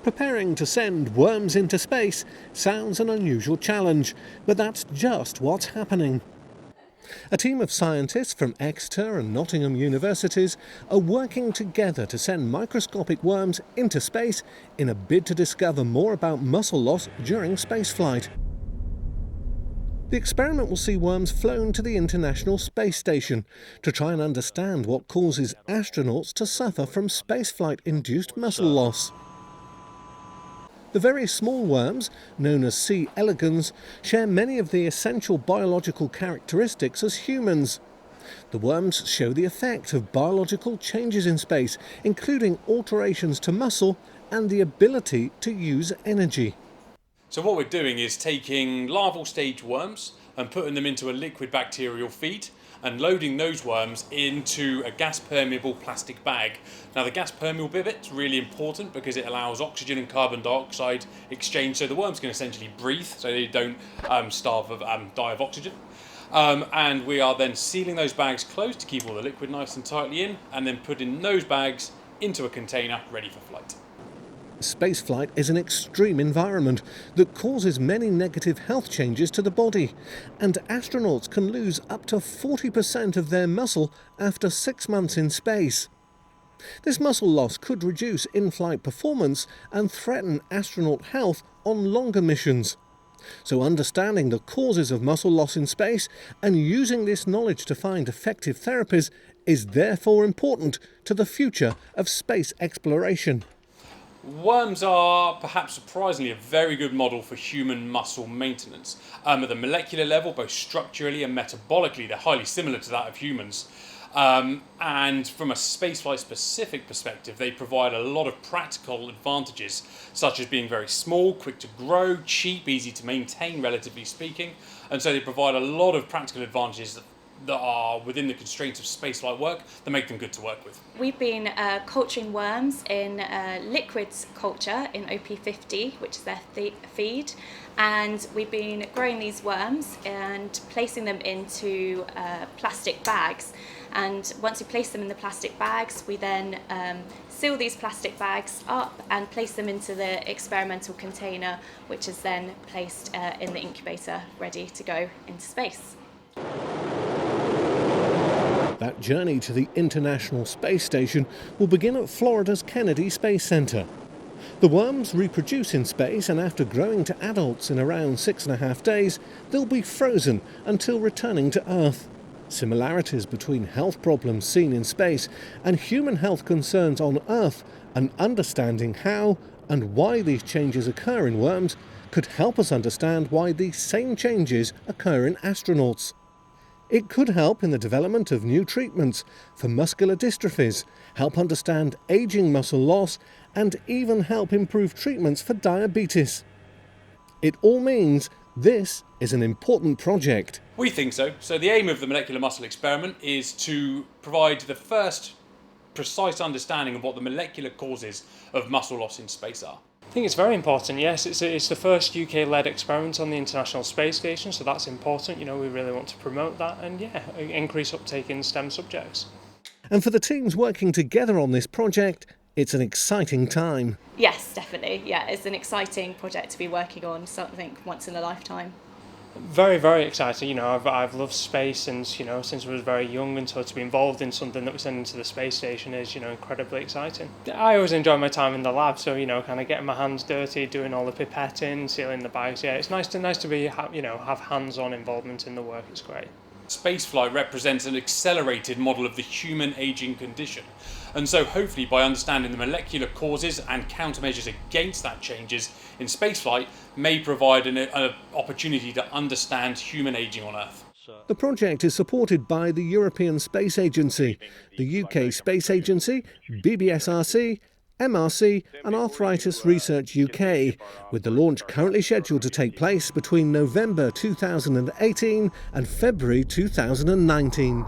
Preparing to send worms into space sounds an unusual challenge, but that's just what's happening. A team of scientists from Exeter and Nottingham Universities are working together to send microscopic worms into space in a bid to discover more about muscle loss during spaceflight. The experiment will see worms flown to the International Space Station to try and understand what causes astronauts to suffer from spaceflight-induced muscle loss. The very small worms, known as C. elegans, share many of the essential biological characteristics as humans. The worms show the effect of biological changes in space, including alterations to muscle and the ability to use energy. So what we're doing is taking larval stage worms and putting them into a liquid bacterial feed and loading those worms into a gas permeable plastic bag. Now the gas permeable bit's really important because it allows oxygen and carbon dioxide exchange, so the worms can essentially breathe so they don't die of oxygen. And we are then sealing those bags closed to keep all the liquid nice and tightly in, and then putting those bags into a container ready for flight. Spaceflight is an extreme environment that causes many negative health changes to the body, and astronauts can lose up to 40% of their muscle after 6 months in space. This muscle loss could reduce in-flight performance and threaten astronaut health on longer missions. So understanding the causes of muscle loss in space and using this knowledge to find effective therapies is therefore important to the future of space exploration. Worms are perhaps surprisingly a very good model for human muscle maintenance. At the molecular level, both structurally and metabolically, they're highly similar to that of humans. And from a spaceflight specific perspective, they provide a lot of practical advantages, such as being very small, quick to grow, cheap, easy to maintain, relatively speaking. And so they provide a lot of practical advantages that are within the constraints of spaceflight work that make them good to work with. We've been culturing worms in liquids culture in OP50, which is their feed, and we've been growing these worms and placing them into plastic bags. And once we place them in the plastic bags, we then seal these plastic bags up and place them into the experimental container, which is then placed in the incubator, ready to go into space. That journey to the International Space Station will begin at Florida's Kennedy Space Center. The worms reproduce in space, and after growing to adults in around 6.5 days, they'll be frozen until returning to Earth. Similarities between health problems seen in space and human health concerns on Earth, and understanding how and why these changes occur in worms, could help us understand why these same changes occur in astronauts. It could help in the development of new treatments for muscular dystrophies, help understand aging muscle loss, and even help improve treatments for diabetes. It all means this is an important project. We think so. So the aim of the molecular muscle experiment is to provide the first precise understanding of what the molecular causes of muscle loss in space are. I think it's very important, yes. It's the first UK-led experiment on the International Space Station, so that's important. You know, we really want to promote that and, increase uptake in STEM subjects. And for the teams working together on this project, it's an exciting time. Yes, definitely. Yeah, it's an exciting project to be working on, something once in a lifetime. Very, very exciting. You know, I've loved space since I was very young, and so to be involved in something that we send into the space station is, incredibly exciting. I always enjoy my time in the lab, so kind of getting my hands dirty, doing all the pipetting, sealing the bags. Yeah, it's nice to be have hands-on involvement in the work. It's great. Spaceflight represents an accelerated model of the human aging condition. And so hopefully by understanding the molecular causes and countermeasures against that changes in spaceflight may provide an opportunity to understand human aging on Earth. The project is supported by the European Space Agency, the UK Space Agency, BBSRC, MRC and Arthritis Research UK, with the launch currently scheduled to take place between November 2018 and February 2019.